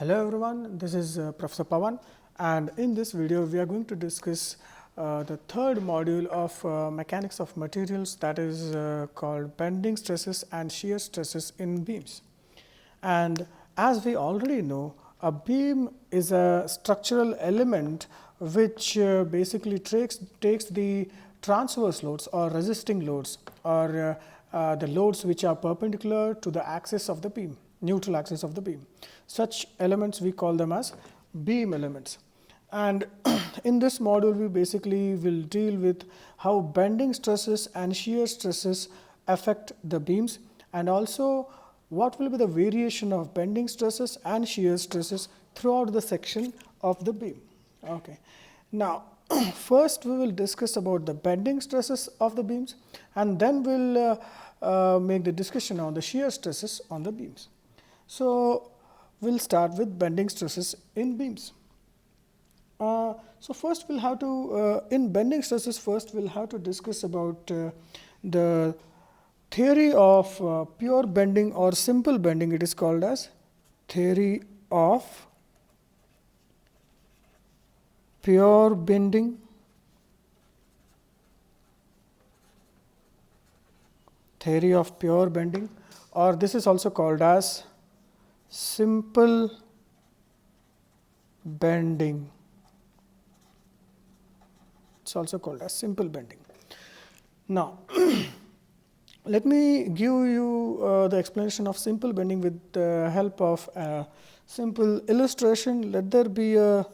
Hello everyone, this is Professor Pawan, and in this video we are going to discuss the third module of mechanics of materials, that is called bending stresses and shear stresses in beams. And as we already know, a beam is a structural element which basically takes the transverse loads or resisting loads or the loads which are perpendicular to the axis of the beam, neutral axis of the beam. Such elements we call them as beam elements. And in this module we basically will deal with how bending stresses and shear stresses affect the beams, and also what will be the variation of bending stresses and shear stresses throughout the section of the beam. Okay. Now, first we will discuss about the bending stresses of the beams, and then we'll make the discussion on the shear stresses on the beams. So, we'll start with bending stresses in beams. So first we'll have to, in bending stresses, first we'll have to discuss about the theory of pure bending or simple bending. It is called as theory of pure bending, theory of pure bending, or this is also called as simple bending. It's also called as simple bending. Now, let me give you the explanation of simple bending with the help of a simple illustration. Let there be a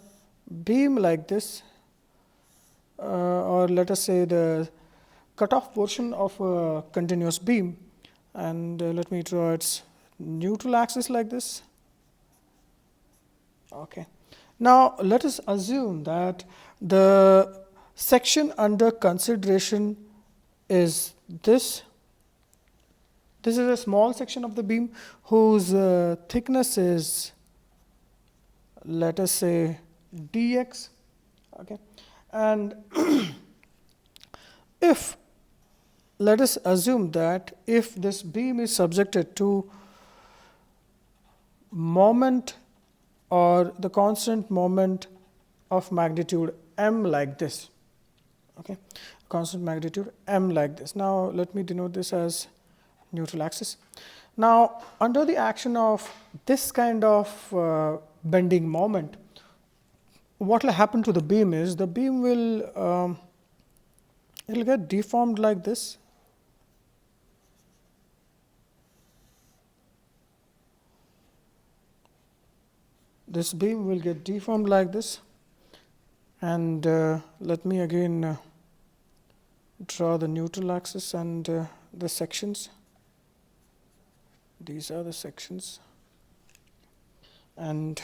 beam like this, or let us say the cutoff portion of a continuous beam, and let me draw its neutral axis like this. Okay. Now, let us assume that the section under consideration is this. This is a small section of the beam whose thickness is, let us say, dx. Okay. And if, let us assume that if this beam is subjected to moment or the constant moment of magnitude m like this, okay, constant magnitude m like this. Now, let me denote this as neutral axis. Now, under the action of this kind of bending moment, what will happen to the beam is the beam will it will get deformed like this. This beam will get deformed like this, and let me again draw the neutral axis and the sections. These are the sections and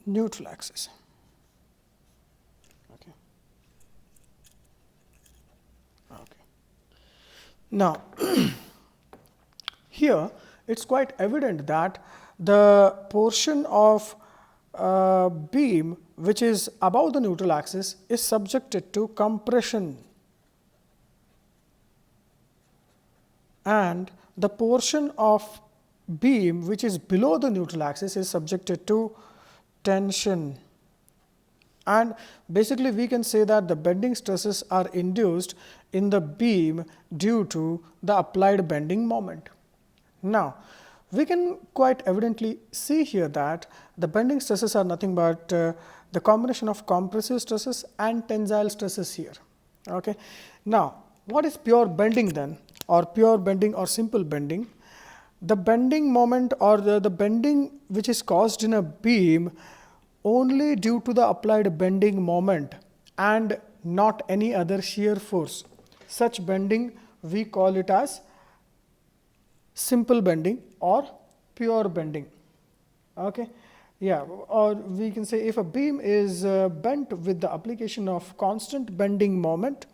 neutral axis. Okay. Okay. Now, here it's quite evident that the portion of beam which is above the neutral axis is subjected to compression, and the portion of beam which is below the neutral axis is subjected to tension. And basically we can say that the bending stresses are induced in the beam due to the applied bending moment. Now, we can quite evidently see here that the bending stresses are nothing but the combination of compressive stresses and tensile stresses here. Okay. Now, what is pure bending then, or pure bending or simple bending? The bending moment or the bending which is caused in a beam only due to the applied bending moment and not any other shear force. Such bending we call it as simple bending or pure bending. Okay. Yeah, or we can say if a beam is bent with the application of constant bending moment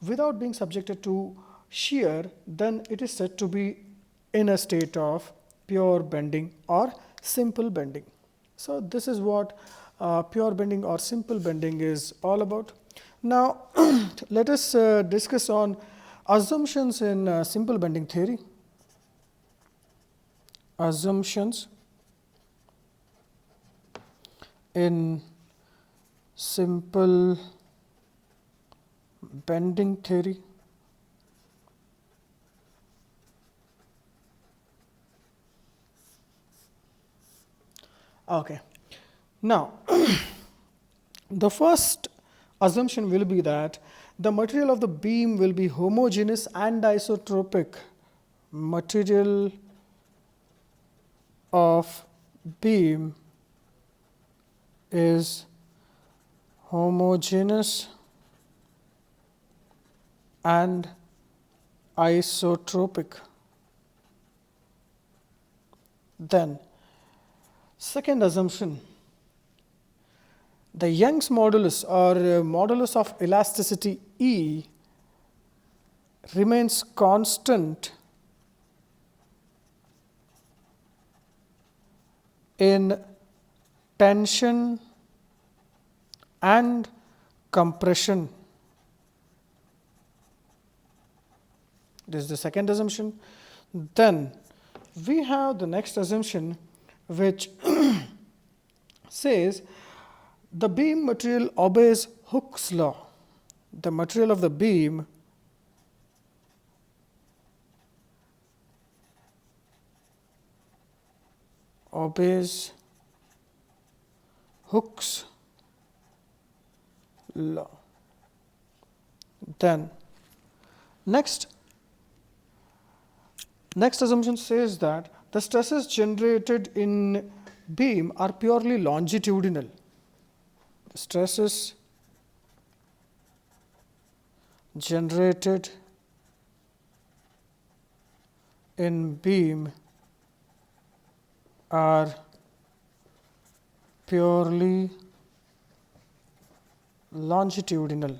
without being subjected to shear, then it is said to be in a state of pure bending or simple bending. So this is what pure bending or simple bending is all about. Now, let us discuss on assumptions in simple bending theory. assumptions in simple bending theory. Okay. Now, the first assumption will be that the material of the beam will be homogeneous and isotropic. Material of beam is homogeneous and isotropic. Then, second assumption, the Young's modulus or modulus of elasticity E remains constant in tension and compression. This is the second assumption. Then we have the next assumption, which says the beam material obeys Hooke's law. The material of the beam obeys Hooke's law. Then next assumption says that the stresses generated in beam are purely longitudinal. The stresses generated in beam are purely longitudinal.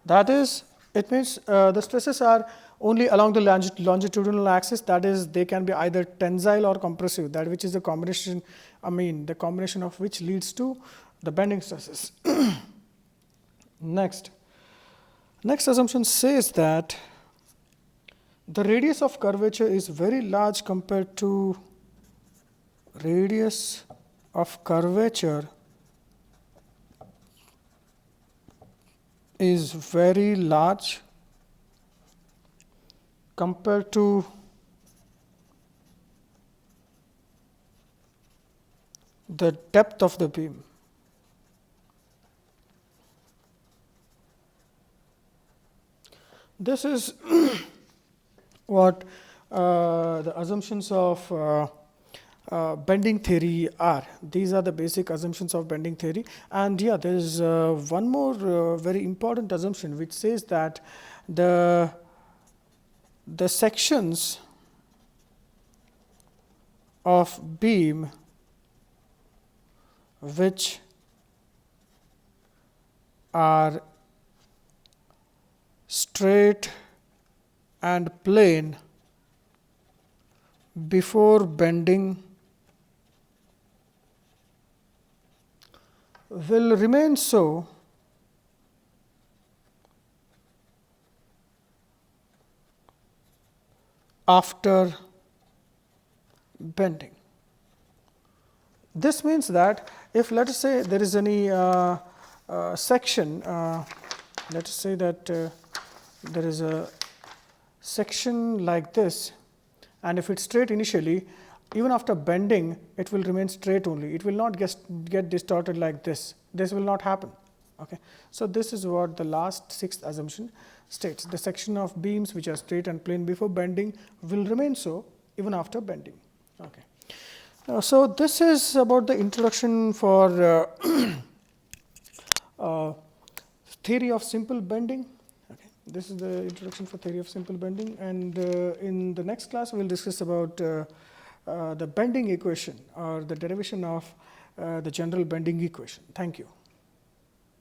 That is, it means the stresses are only along the longitudinal axis. That is, they can be either tensile or compressive, that which is the combination, the combination of which leads to the bending stresses. Next assumption says that the radius of curvature is very large compared to radius of curvature is very large compared to the depth of the beam. This is what the assumptions of bending theory are. These are the basic assumptions of bending theory. And yeah, there is one more very important assumption, which says that the sections of beam which are straight and plane before bending will remain so after bending. This means that if, let us say, there is any section, let us say that there is a section like this, and if it's straight initially, even after bending, it will remain straight only. It will not get distorted like this. This will not happen. Okay. So this is what the last sixth assumption states. The section of beams which are straight and plane before bending will remain so even after bending. Okay. So this is about the introduction for theory of simple bending. Okay. This is the introduction for theory of simple bending, and in the next class we will discuss about the bending equation or the derivation of the general bending equation. Thank you.